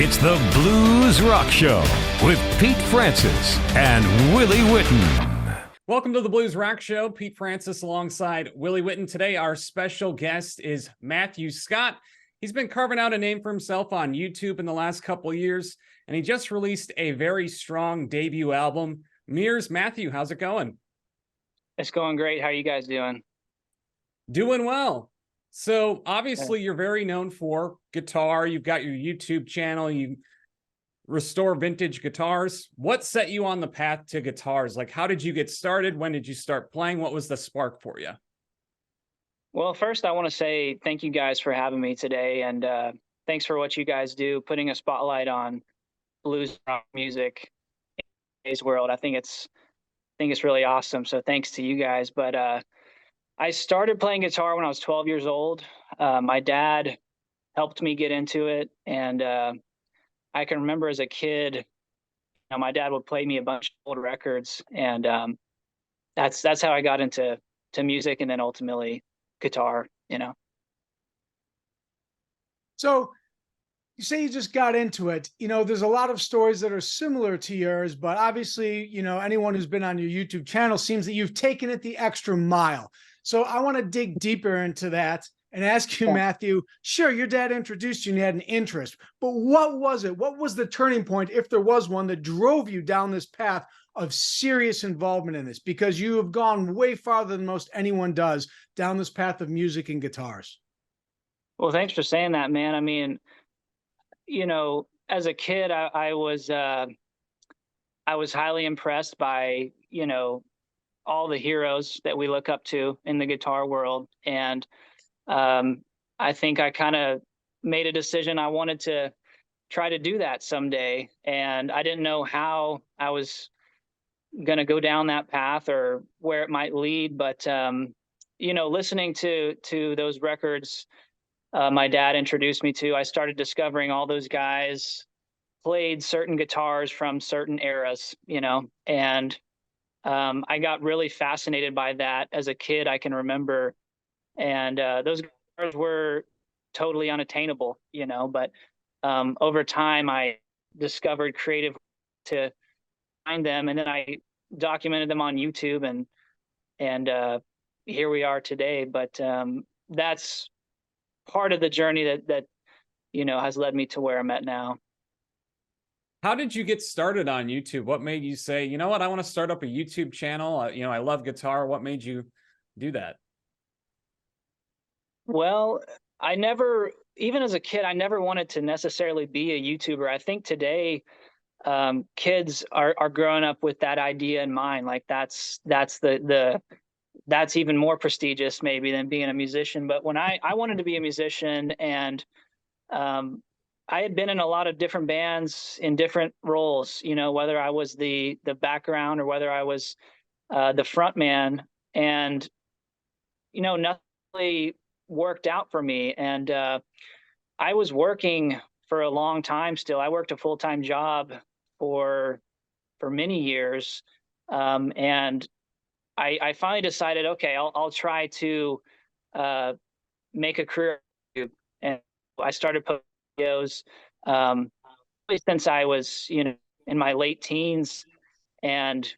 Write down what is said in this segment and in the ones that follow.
It's the Blues Rock Show with Pete Francis and Willie Witten. Welcome to the Blues Rock Show. Pete Francis alongside Willie Witten. Today, our special guest is Matthew Scott. He's been carving out a name for himself on YouTube in the last couple of years, and he just released a very strong debut album. Mirrors. Matthew, how's it going? It's going great. How are you guys doing? Doing well. So obviously you're very known for guitar. You've got your YouTube channel. You restore vintage guitars. What set you on the path to guitars? Like, how did you get started? When did you start playing? What was the spark for you? Well, first, I want to say thank you guys for having me today. And thanks for what you guys do, putting a spotlight on blues rock music in today's world. I think it's really awesome. So thanks to you guys. But I started playing guitar when I was 12 years old. My dad helped me get into it. And I can remember as a kid, my dad would play me a bunch of old records. And that's how I got into music, and then ultimately guitar, So you say you just got into it. There's a lot of stories that are similar to yours, but obviously, anyone who's been on your YouTube channel seems that you've taken it the extra mile. So I want to dig deeper into that and ask you, Matthew, sure, your dad introduced you and you had an interest, but what was it? What was the turning point, if there was one, that drove you down this path of serious involvement in this? Because you have gone way farther than most anyone does down this path of music and guitars. Well, thanks for saying that, man. I mean, as a kid, I was highly impressed by, all the heroes that we look up to in the guitar world. And I think I kind of made a decision. I wanted to try to do that someday. And I didn't know how I was going to go down that path or where it might lead. But, listening to those records my dad introduced me to, I started discovering all those guys played certain guitars from certain eras, and I got really fascinated by that as a kid, I can remember. And those guitars were totally unattainable, but over time I discovered creative to find them, and then I documented them on YouTube, and here we are today. But that's part of the journey that has led me to where I'm at now. How did you get started on YouTube? What made you say, you know what, I want to start up a YouTube channel? I love guitar. What made you do that? Well, even as a kid, I never wanted to necessarily be a YouTuber. I think today kids are growing up with that idea in mind. Like that's even more prestigious maybe than being a musician. But when I wanted to be a musician, and I had been in a lot of different bands in different roles, whether I was the background or whether I was the front man, and nothing really worked out for me. And I was working for a long time still. I worked a full-time job for many years, and I finally decided, okay, I'll try to make a career on YouTube. And I started posting videos since I was, in my late teens, and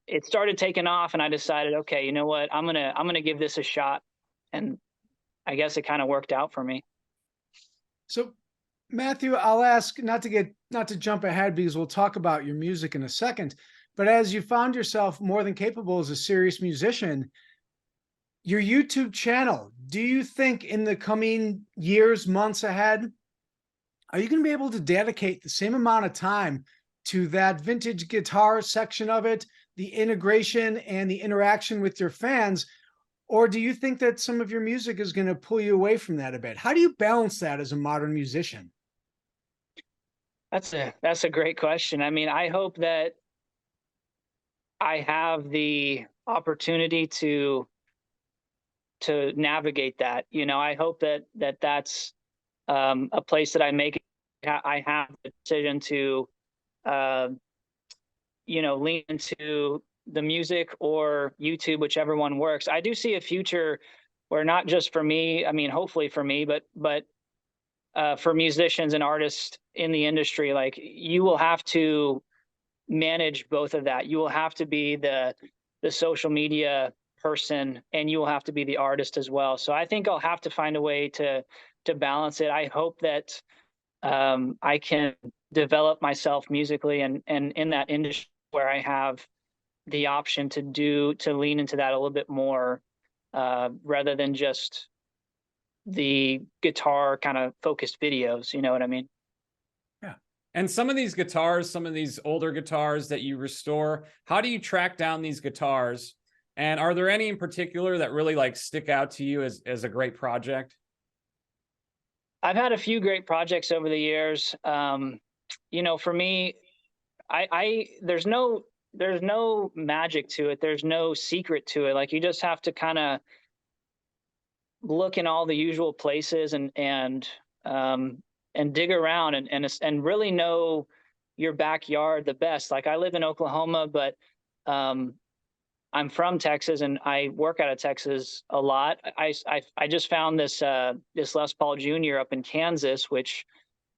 it started taking off. And I decided, okay, you know what, I'm gonna give this a shot, and I guess it kind of worked out for me. So, Matthew, I'll ask not to jump ahead, because we'll talk about your music in a second. But as you found yourself more than capable as a serious musician, your YouTube channel, do you think in the coming years, months ahead, are you going to be able to dedicate the same amount of time to that vintage guitar section of it, the integration and the interaction with your fans? Or do you think that some of your music is going to pull you away from that a bit? How do you balance that as a modern musician? That's a great question. I mean, I hope that I have the opportunity to navigate that. I hope that's a place that I make. I have the decision to, lean into the music or YouTube, whichever one works. I do see a future where not just for me, I mean, hopefully for me, but for musicians and artists in the industry, like you will have to manage both of that. You will have to be the social media person, and you will have to be the artist as well. So I think I'll have to find a way to balance it. I hope that I can develop myself musically and in that industry where I have the option to lean into that a little bit more, rather than just the guitar kind of focused videos. You know what I mean? Yeah. And some of these guitars, some of these older guitars that you restore, how do you track down these guitars? And are there any in particular that really like stick out to you as a great project? I've had a few great projects over the years. You know, for me, there's no magic to it. There's no secret to it. Like you just have to kind of look in all the usual places and dig around and really know your backyard the best. Like I live in Oklahoma, but I'm from Texas and I work out of Texas a lot. I just found this Les Paul Jr. up in Kansas, which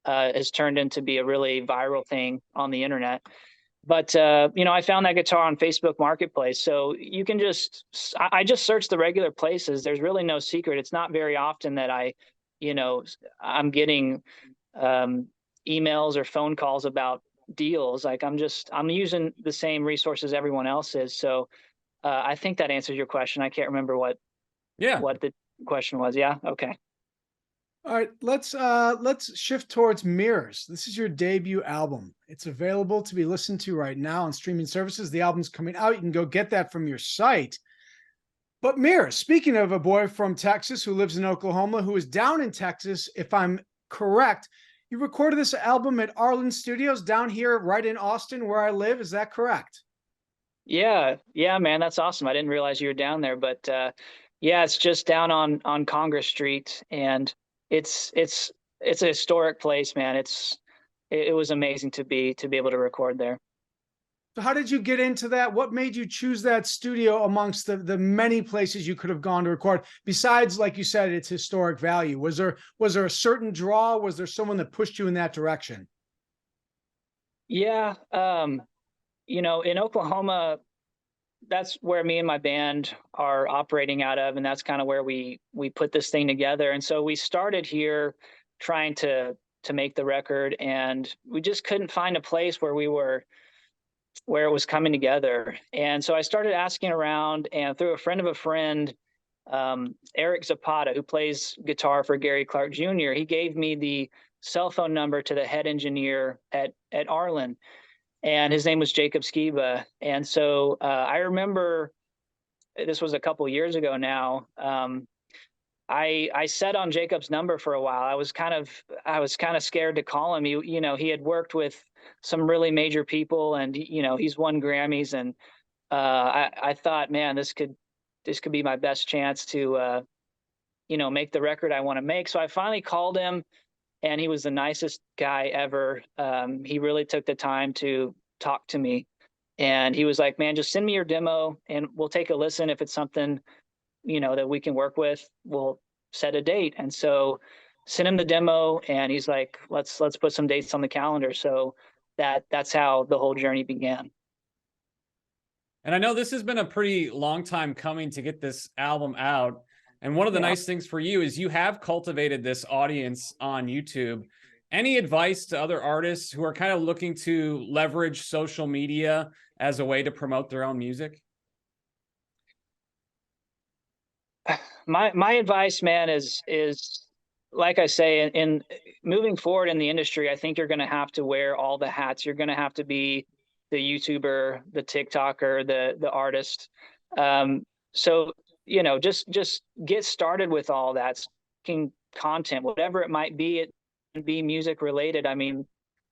has turned into be a really viral thing on the internet. But you know, I found that guitar on Facebook Marketplace. So you can I just search the regular places. There's really no secret. It's not very often that I'm getting emails or phone calls about deals. Like I'm using the same resources everyone else is. So I think that answers your question. I can't remember what the question was. Yeah. Okay. All right, let's shift towards Mirrors. This is your debut album. It's available to be listened to right now on streaming services. The album's coming out. You can go get that from your site. But Mirrors, speaking of a boy from Texas who lives in Oklahoma, who is down in Texas, if I'm correct, you recorded this album at Arland Studios down here right in Austin where I live. Is that correct? Yeah, man, that's awesome. I didn't realize you were down there, but yeah, it's just down on Congress Street, and it's a historic place, man. It was amazing to be able to record there. So how did you get into that? What made you choose that studio amongst the many places you could have gone to record? Besides, like you said, its historic value. Was there a certain draw? Was there someone that pushed you in that direction? Yeah, you know, in Oklahoma, that's where me and my band are operating out of, and that's kind of where we put this thing together. And so we started here trying to make the record, and we just couldn't find a place where it was coming together. And so I started asking around, and through a friend of a friend, Eric Zapata, who plays guitar for Gary Clark Jr., he gave me the cell phone number to the head engineer at Arland, and his name was Jacob Skiba. And so I remember, this was a couple years ago now, I sat on Jacob's number for a while. I was kind of scared to call him. He had worked with some really major people, and he's won Grammys, and I thought, man, this could be my best chance to make the record I want to make. So I finally called him, and he was the nicest guy ever. He really took the time to talk to me, and he was like, man, just send me your demo and we'll take a listen. If it's something, that we can work with, we'll set a date. And so sent him the demo, and he's like, let's put some dates on the calendar. So that's how the whole journey began. And I know this has been a pretty long time coming to get this album out. And one of the nice things for you is you have cultivated this audience on YouTube. Any advice to other artists who are kind of looking to leverage social media as a way to promote their own music? My advice, man, is like I say, in moving forward in the industry, I think you're going to have to wear all the hats. You're going to have to be the YouTuber, the TikToker, the artist. So just get started with all that, content, whatever it might be. It can be music related. I mean,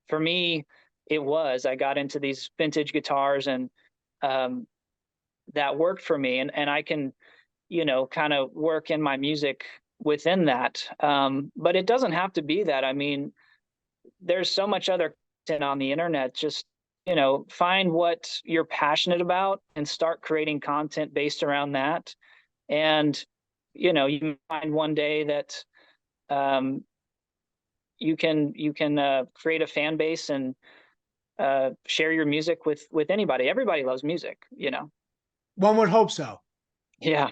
for me, I got into these vintage guitars, and that worked for me, and I can kind of work in my music within that. But it doesn't have to be that. I mean, there's so much other content on the internet. Just find what you're passionate about and start creating content based around that. And you find one day that you can create a fan base and share your music with anybody. Everybody loves music, you know. One would hope so. Yeah.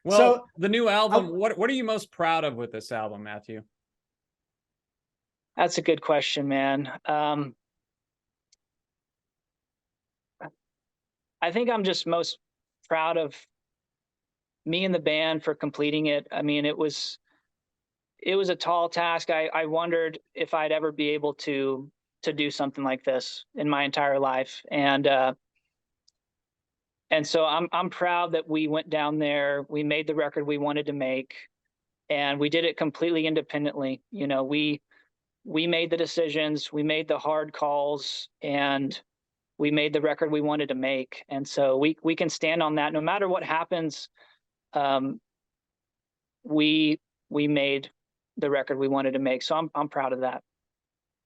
Well, So, the new album, what are you most proud of with this album, Matthew? That's a good question, man. I think I'm just most proud of me and the band for completing it. I mean, it was a tall task. I wondered if I'd ever be able to do something like this in my entire life. And so I'm proud that we went down there, we made the record we wanted to make, and we did it completely independently. You know, we made the decisions, we made the hard calls, and we made the record we wanted to make. And so we can stand on that no matter what happens. We made the record we wanted to make. So I'm proud of that.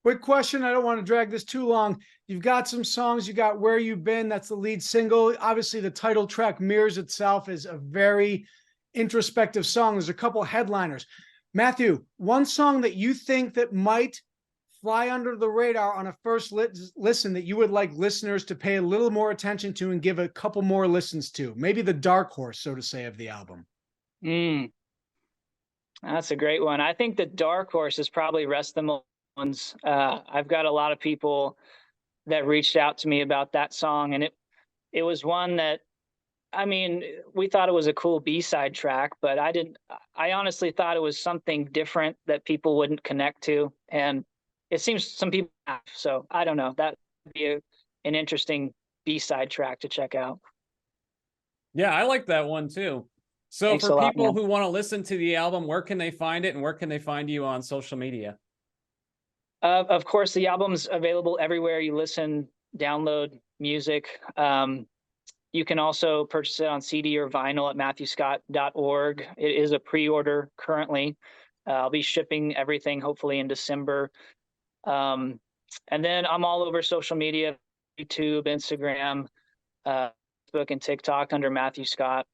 quick question. I don't want to drag this too long. You've got some songs. You got Where You've Been. That's the lead single. Obviously, the title track mirrors itself as a very introspective song. There's a couple headliners. Matthew, one song that you think that might fly under the radar on a first listen that you would like listeners to pay a little more attention to and give a couple more listens to, maybe the dark horse, so to say, of the album. That's a great one. I think the dark horse is probably Rest the Ones. I've got a lot of people that reached out to me about that song, and it was one that, I mean, we thought it was a cool B-side track, but I honestly thought it was something different that people wouldn't connect to. And it seems some people have, so I don't know. That would be an interesting B-side track to check out. Yeah, I like that one too. So Thanks for a lot, people man. who want to listen to the album, where can they find it, and where can they find you on social media? Of course, the album's available everywhere you listen, download music. You can also purchase it on CD or vinyl at matthewscott.org. It is a pre-order currently. I'll be shipping everything hopefully in December. And then I'm all over social media, YouTube, Instagram, Facebook, and TikTok under Matthew Scott.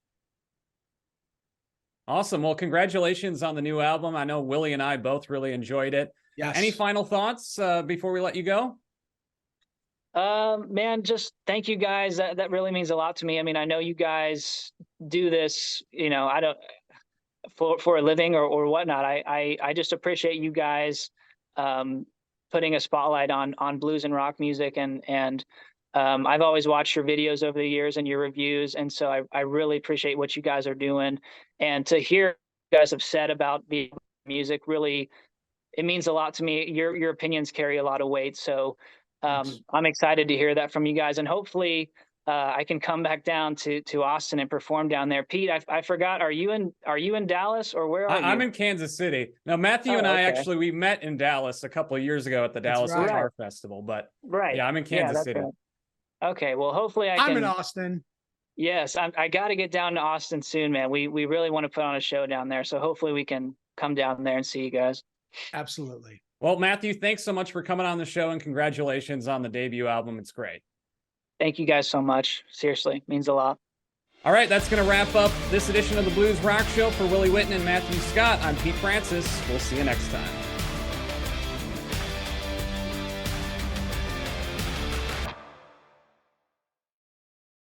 Awesome. Well, congratulations on the new album. I know Willie and I both really enjoyed it. Yes. Any final thoughts before we let you go? Man, just thank you guys. That really means a lot to me. I mean, I know you guys do this, you know, I don't for a living or whatnot. I just appreciate you guys putting a spotlight on blues and rock music, and I've always watched your videos over the years and your reviews, and so I really appreciate what you guys are doing. And to hear you guys have said about the music, really, it means a lot to me. Your opinions carry a lot of weight, so I'm excited to hear that from you guys, and hopefully I can come back down to Austin and perform down there. Pete, I forgot. Are you in Dallas, or where are you? I'm in Kansas City. Now, Matthew and I actually, we met in Dallas a couple of years ago at the Dallas Guitar Festival, but yeah, I'm in Kansas City. Right. Okay, well, hopefully I'm in Austin. Yes, I got to get down to Austin soon, man. We really want to put on a show down there, so hopefully we can come down there and see you guys. Absolutely. Well, Matthew, thanks so much for coming on the show, and congratulations on the debut album. It's great. Thank you guys so much. Seriously, means a lot. All right, that's going to wrap up this edition of the Blues Rock Show. For Willie Witten and Matthew Scott, I'm Pete Francis. We'll see you next time.